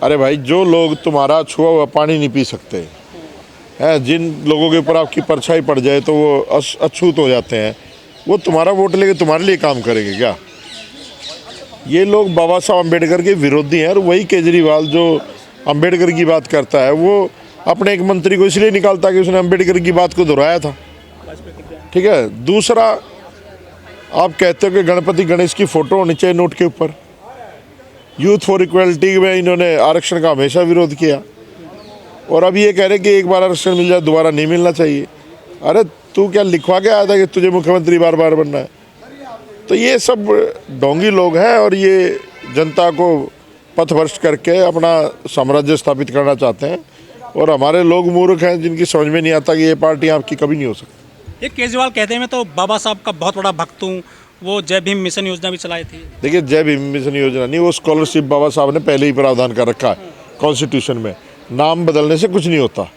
अरे भाई, जो लोग तुम्हारा छुआ हुआ पानी नहीं पी सकते हैं, जिन लोगों के ऊपर आपकी परछाई पड़ जाए तो वो अछूत हो जाते हैं, वो तुम्हारा वोट लेके तुम्हारे लिए काम करेंगे क्या? ये लोग बाबा साहब अम्बेडकर के विरोधी हैं। और वही केजरीवाल जो अम्बेडकर की बात करता है, वो अपने एक मंत्री को इसलिए निकालता कि उसने अम्बेडकर की बात को दोहराया था। ठीक है। दूसरा, आप कहते हो कि गणपति गणेश की फ़ोटो होनी चाहिए नोट के ऊपर। यूथ फॉर इक्वलिटी में इन्होंने आरक्षण का हमेशा विरोध किया, और अब ये कह रहे कि एक बार आरक्षण मिल जाए दोबारा नहीं मिलना चाहिए। अरे तू क्या लिखवा के आया था कि तुझे मुख्यमंत्री बार बार बनना है? तो ये सब ढोंगी लोग हैं, और ये जनता को पथभ्रष्ट करके अपना साम्राज्य स्थापित करना चाहते हैं। और हमारे लोग मूर्ख हैं, जिनकी समझ में नहीं आता कि ये पार्टी आपकी कभी नहीं हो सकती। ये केजरीवाल कहते हैं मैं तो बाबा साहब का बहुत बड़ा भक्त हूँ, वो जय भीम मिशन योजना भी चलाई थी। देखिए, जय भीम मिशन योजना नहीं, वो स्कॉलरशिप बाबा साहब ने पहले ही प्रावधान कर रखा है कॉन्स्टिट्यूशन में। नाम बदलने से कुछ नहीं होता।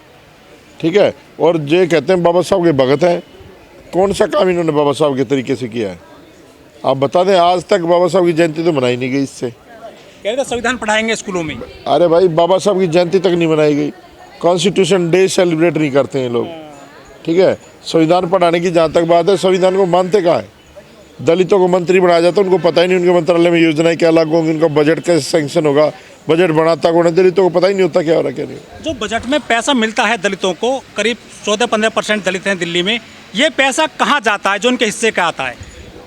ठीक है। और ये कहते हैं बाबा साहब के भगत हैं। कौन सा काम इन्होंने बाबा साहब के तरीके से किया है? आप बता दें, आज तक बाबा साहब की जयंती तो मनाई नहीं गई इससे। कह रहे थे संविधान पढ़ाएंगे स्कूलों में। अरे भाई, बाबा साहब की जयंती तक नहीं मनाई गई। कॉन्स्टिट्यूशन डे सेलिब्रेट नहीं करते हैं लोग। ठीक है। संविधान पढ़ाने की जहाँ तक बात है, संविधान को मानते कहाँ है? दलितों को मंत्री बनाया जाता है, उनको पता ही नहीं उनके मंत्रालय में योजनाएं क्या लागू होंगी, उनका बजट कैसे सेंक्शन होगा, बजट बनाता कौन है? दलितों को पता ही नहीं होता क्या हो रहा क्या नहीं। जो बजट में पैसा मिलता है दलितों को, करीब 14-15% दलित हैं दिल्ली में, ये पैसा कहाँ जाता है जो उनके हिस्से का आता है?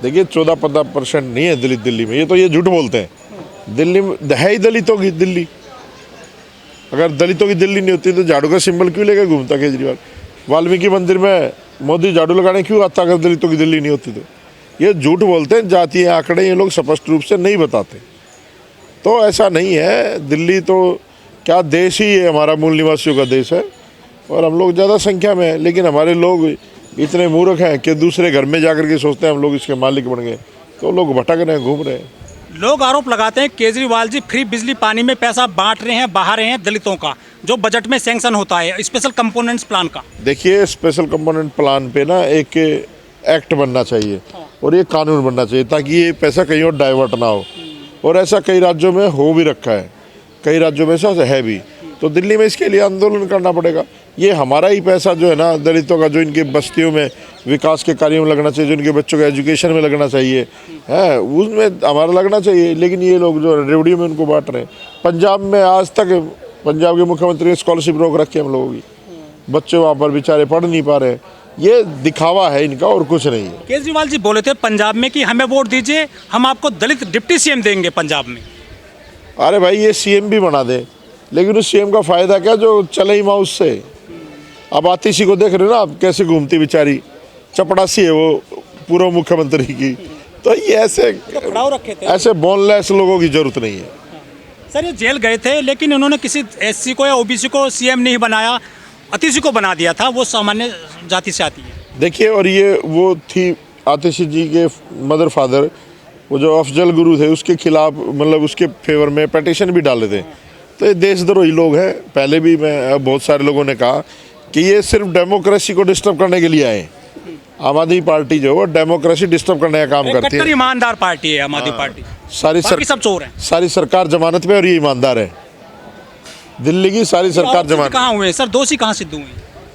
देखिए, 14-15% नहीं है दलित दिल्ली में, ये तो ये झूठ बोलते हैं। दिल्ली में है ही दलितों की दिल्ली। अगर दलितों की दिल्ली नहीं होती तो झाड़ू का सिंबल क्यों लेकर घूमता केजरीवाल? वाल्मीकि मंदिर में मोदी झाड़ू लगाने क्यों आता अगर दलितों की दिल्ली नहीं होती तो? ये झूठ बोलते हैं। जातीय आंकड़े ये लोग स्पष्ट रूप से नहीं बताते। तो ऐसा नहीं है। दिल्ली तो क्या देश ही है, हमारा मूल निवासियों का देश है, और हम लोग ज़्यादा संख्या में हैं। लेकिन हमारे लोग इतने मूर्ख हैं कि दूसरे घर में जाकर के सोचते हैं हम लोग इसके मालिक बन गए। तो लोग भटक रहे हैं, घूम रहे हैं। लोग आरोप लगाते हैं केजरीवाल जी फ्री बिजली पानी में पैसा बांट रहे हैं, बहा रहे हैं दलितों का, जो बजट में सैंक्शन होता है स्पेशल कंपोनेंट्स प्लान का। देखिए, स्पेशल कंपोनेंट प्लान पे ना एक एक्ट बनना चाहिए और ये कानून बनना चाहिए, ताकि ये पैसा कहीं और डाइवर्ट ना हो। और ऐसा कई राज्यों में हो भी रखा है, कई राज्यों में ऐसा है भी। तो दिल्ली में इसके लिए आंदोलन करना पड़ेगा। ये हमारा ही पैसा जो है ना, दलितों का, जो इनके बस्तियों में विकास के कार्यों में लगना चाहिए, जो इनके बच्चों के एजुकेशन में लगना चाहिए है, उसमें हमारा लगना चाहिए। लेकिन ये लोग जो रेवड़ी में उनको बांट रहे हैं। पंजाब में आज तक पंजाब के मुख्यमंत्री ने स्कॉलरशिप रोक रखी है हम लोगों की। बच्चे वहाँ पर बेचारे पढ़ नहीं पा रहे। ये दिखावा है इनका और कुछ नहीं है। केजरीवाल जी बोले थे पंजाब में कि हमें वोट दीजिए, हम आपको दलित डिप्टी सीएम देंगे पंजाब में। अरे भाई, ये सीएम भी बना दे, लेकिन उस सीएम का फायदा क्या जो चले ही माउस से? अब आतिशी को देख रहे हो ना आप, कैसे घूमती बेचारी, चपड़ासी है वो पूर्व मुख्यमंत्री की। तो ये ऐसे बोनलेस लोगों की जरूरत नहीं है। सर, ये जेल गए थे, लेकिन उन्होंने किसी एससी को या ओबीसी को सीएम नहीं बनाया, अतिशी को बना दिया था। वो सामान्य जाति से आती है। देखिए, और ये वो थी आतिशी जी के मदर फादर, वो जो अफजल गुरु थे, उसके खिलाफ, मतलब उसके फेवर में पिटीशन भी डाले थे। तो ये देशद्रोही लोग हैं। पहले भी मैं बहुत सारे लोगों ने कहा कि ये सिर्फ डेमोक्रेसी को डिस्टर्ब करने के लिए आए। आम आदमी पार्टी जो है डेमोक्रेसी डिस्टर्ब करने का काम करती है। ईमानदार पार्टी है आम आदमी पार्टी। सब चोर हैं। सारी सरकार जमानत पे और ये ईमानदार है। दिल्ली की सारी सरकार जमानत। कहाँ हुए सर? दोषी कहाँ सिद्ध हुए?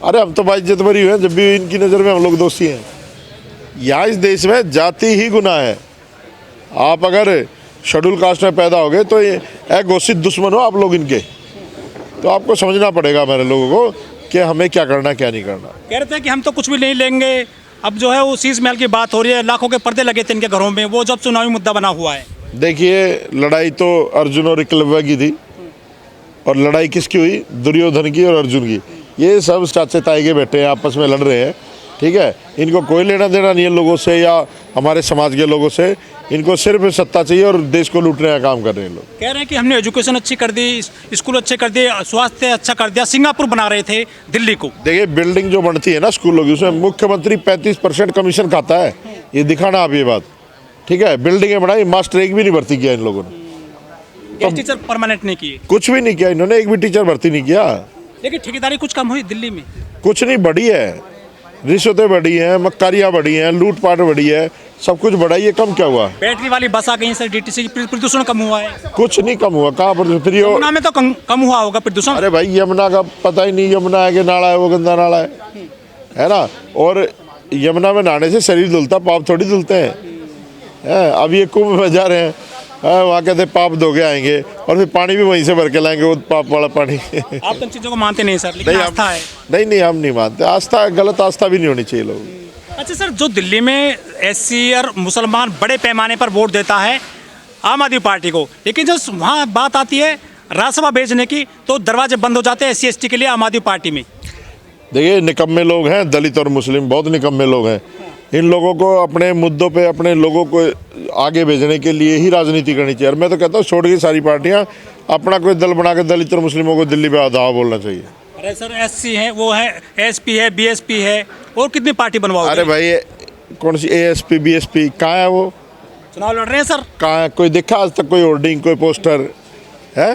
अरे हम तो बाइज्जत बरी हुए हैं, जब भी इनकी नज़र में हम लोग दोषी हैं। यहाँ इस देश में जाति ही गुनाह है। आप अगर शेड्यूल कास्ट में पैदा हो गए तो ये घोषित दुश्मन हो आप लोग इनके। तो आपको समझना पड़ेगा हमारे लोगों को कि हमें क्या करना क्या नहीं करना। कह रहे थे कि हम तो कुछ भी नहीं लेंगे। अब जो है वो शीश महल की बात हो रही है, लाखों के पर्दे लगे थे इनके घरों में, वो जब चुनावी मुद्दा बना हुआ है। देखिए, लड़ाई तो अर्जुन और एकलव्य की थी, और लड़ाई किसकी हुई? दुर्योधन की और अर्जुन की। ये सब चाचे ताई के बैठे हैं, आपस में लड़ रहे हैं। ठीक है। इनको कोई लेना देना नहीं है लोगों से या हमारे समाज के लोगों से। इनको सिर्फ सत्ता चाहिए और देश को लूटने का काम कर रहे हैं लोग। कह रहे हैं कि हमने एजुकेशन अच्छी कर दी, स्कूल अच्छे कर दिए, स्वास्थ्य अच्छा कर दिया, सिंगापुर बना रहे थे दिल्ली को। देखिए, बिल्डिंग जो बनती है ना स्कूलों की, उसमें मुख्यमंत्री 35% कमीशन खाता है। ये दिखाना आप ये बात। ठीक है। बिल्डिंगें बनाई, मास्टर एक भी नहीं भर्ती किया इन लोगों ने। टीचर परमानेंट नहीं किए, कुछ भी नहीं किया इन्होंने, एक भी टीचर भर्ती नहीं किया। लेकिन ठेकेदारी कुछ कम हुई दिल्ली में? कुछ नहीं, बढ़ी है। रिश्वतें बढ़ी हैं, मक्कारियाँ बढ़ी हैं, लूटपाट बढ़ी है, सब कुछ बढ़ाइए, कम क्या हुआ? बैटरी वाली बस आ गई है सर, डीटीसी की प्रदूषण कम हुआ है। कुछ नहीं कम हुआ, कहाँ पर फ्री हो? यमुना में तो कम हुआ होगा प्रदूषण। अरे भाई यमुना का पता ही नहीं, यमुना है कि नाला है, वो गंदा नाला है ना। और यमुना में नहाने से शरीर धुलता, पाप थोड़ी धुलते हैं। अब ये कुंभ में जा रहे हैं, वहाँ कहते पाप धोके आएंगे और फिर पानी भी वहीं से भर के लाएंगे, वो पाप वाला पानी। आप तो इन चीज़ों को मानते नहीं सर, लेकिन आस्था है। नहीं हम नहीं मानते, आस्था गलत आस्था भी नहीं होनी चाहिए लोग। अच्छा सर, जो दिल्ली में एससी और मुसलमान बड़े पैमाने पर वोट देता है आम आदमी पार्टी को, लेकिन जब वहाँ बात आती है राज्यसभा भेजने की तो दरवाजे बंद हो जाते हैं SC ST के लिए आम आदमी पार्टी में। देखिए निकम्मे लोग हैं, दलित और मुस्लिम बहुत निकम्मे लोग हैं। इन लोगों को अपने मुद्दों पे अपने लोगों को आगे भेजने के लिए ही राजनीति करनी चाहिए। और मैं तो कहता हूँ छोड़ के सारी पार्टियाँ अपना कोई दल बना के दलित और मुस्लिमों को दिल्ली पे आधा बोलना चाहिए। अरे सर SC है, वो है SP है, BSP है, और कितनी पार्टी बनवाओगे? अरे भाई कौन सी ASP BSP कहाँ है? वो चुनाव लड़ रहे हैं सर। कहाँ है? कोई देखा आज तक कोई होर्डिंग, कोई पोस्टर है?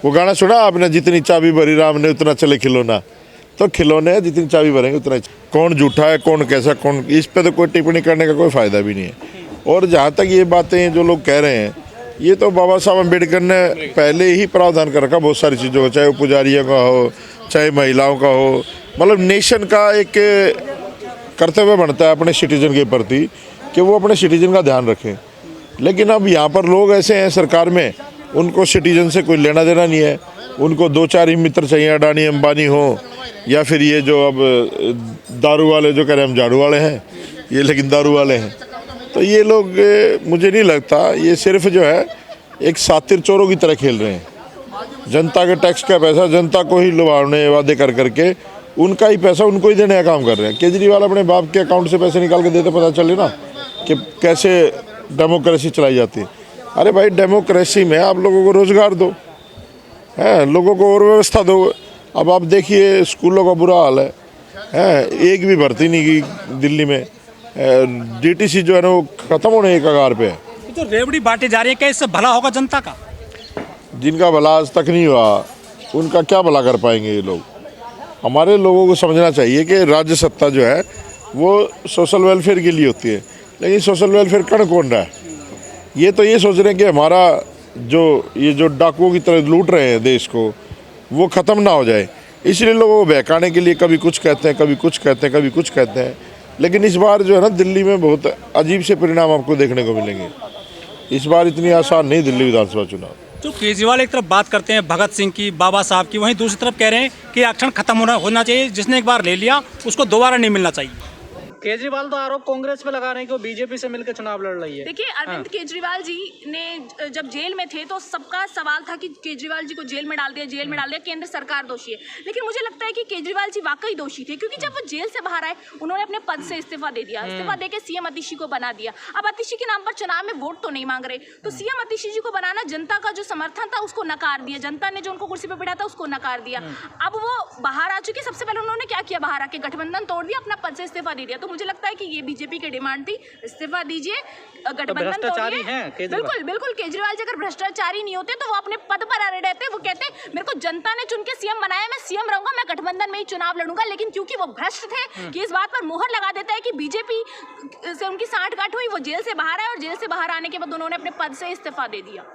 वो गाना सुना आपने, जितनी चाबी भरी राम ने उतना चले खिलौना? तो खिलौने जितनी चाबी भरेंगे उतना। कौन झूठा है, कौन कैसा, कौन, इस पे तो कोई टिप्पणी करने का कोई फ़ायदा भी नहीं है। और जहाँ तक ये बातें जो लोग कह रहे हैं, ये तो बाबा साहब अम्बेडकर ने पहले ही प्रावधान कर रखा बहुत सारी चीज़ों का, चाहे वो पुजारियों का हो, चाहे महिलाओं का हो। मतलब नेशन का एक कर्तव्य बनता है अपने सिटीजन के प्रति कि वो अपने सिटीजन का ध्यान रखें। लेकिन अब यहाँ पर लोग ऐसे हैं सरकार में, उनको सिटीजन से कोई लेना देना नहीं है। उनको दो चार ही मित्र चाहिए, अडानी अंबानी हो, या फिर ये जो अब दारू वाले जो कह रहे हैं हम झाड़ू वाले हैं, ये लेकिन दारू वाले हैं। तो ये लोग मुझे नहीं लगता, ये सिर्फ जो है एक सातिर चोरों की तरह खेल रहे हैं। जनता के टैक्स का पैसा जनता को ही लुभाने वादे कर करके उनका ही पैसा उनको ही देने का काम कर रहे हैं। केजरीवाल अपने बाप के अकाउंट से पैसे निकाल के देते, पता चले ना कि कैसे डेमोक्रेसी चलाई जाती है। अरे भाई डेमोक्रेसी में आप लोगों को रोजगार दो, है लोगों को और व्यवस्था दो। अब आप देखिए स्कूलों का बुरा हाल है, एक भी भर्ती नहीं की दिल्ली में। DTC जो है ना वो ख़त्म होने के कगार पे है। तो रेवड़ी बांटी जा रही है, क्या इससे भला होगा जनता का? जिनका भला आज तक नहीं हुआ उनका क्या भला कर पाएंगे ये लोग? हमारे लोगों को समझना चाहिए कि राज्य सत्ता जो है वो सोशल वेलफेयर के लिए होती है, लेकिन सोशल वेलफेयर कर कौन रहा है? ये तो ये सोच रहे हैं कि हमारा जो डाकुओं की तरह लूट रहे हैं देश को, वो ख़त्म ना हो जाए। इसलिए लोगों को बहकाने के लिए कभी कुछ कहते हैं, कभी कुछ कहते हैं, कभी कुछ कहते हैं। लेकिन इस बार जो है ना दिल्ली में बहुत अजीब से परिणाम आपको देखने को मिलेंगे। इस बार इतनी आसान नहीं दिल्ली विधानसभा चुनाव। जो केजरीवाल एक तरफ बात करते हैं भगत सिंह की, बाबा साहब की, वहीं दूसरी तरफ कह रहे हैं कि आरक्षण खत्म होना चाहिए, जिसने एक बार ले लिया उसको दोबारा नहीं मिलना चाहिए। केजरीवाल तो आरोप कांग्रेस पे लगा रहे हैं कि वो बीजेपी से मिलकर चुनाव लड़ रही है। देखिए अरविंद केजरीवाल जी ने जब जेल में थे तो सबका सवाल था कि केजरीवाल जी को जेल में डाल दिया, केंद्र सरकार दोषी है। लेकिन मुझे लगता है कि केजरीवाल जी वाकई दोषी थे, क्योंकि जब वो जेल से बाहर आए उन्होंने अपने पद से इस्तीफा दे दिया, इस्तीफा देकर CM अतिशी को बना दिया। अब अतिशी के नाम पर चुनाव में वोट तो नहीं मांग रहे, तो CM अतिशी जी को बनाना जनता का जो समर्थन था उसको नकार दिया, जनता ने जो उनको कुर्सी पर बैठा था उसको नकार दिया। अब वो बाहर आ चुके, सबसे पहले उन्होंने क्या किया, बाहर आके गठबंधन तोड़ दिया, अपना पद से इस्तीफा दे दिया। तो मुझे लगता है कि ये बीजेपी की डिमांड थी, इस्तीफा दीजिए, गठबंधन तोड़िए। बिल्कुल केजरीवाल जी अगर भ्रष्टाचारी नहीं होते तो वो अपने पद पर अड़े रहते। वो कहते मेरे को जनता ने चुन के CM बनाया, मैं CM रहूंगा, मैं गठबंधन में ही चुनाव लड़ूंगा। लेकिन क्योंकि वो भ्रष्ट थे कि इस बात पर मोहर लगा देता है कि बीजेपी से उनकी सांठगांठ हुई, वो जेल से बाहर आए और जेल से बाहर आने के बाद उन्होंने अपने पद से इस्तीफा दे दिया।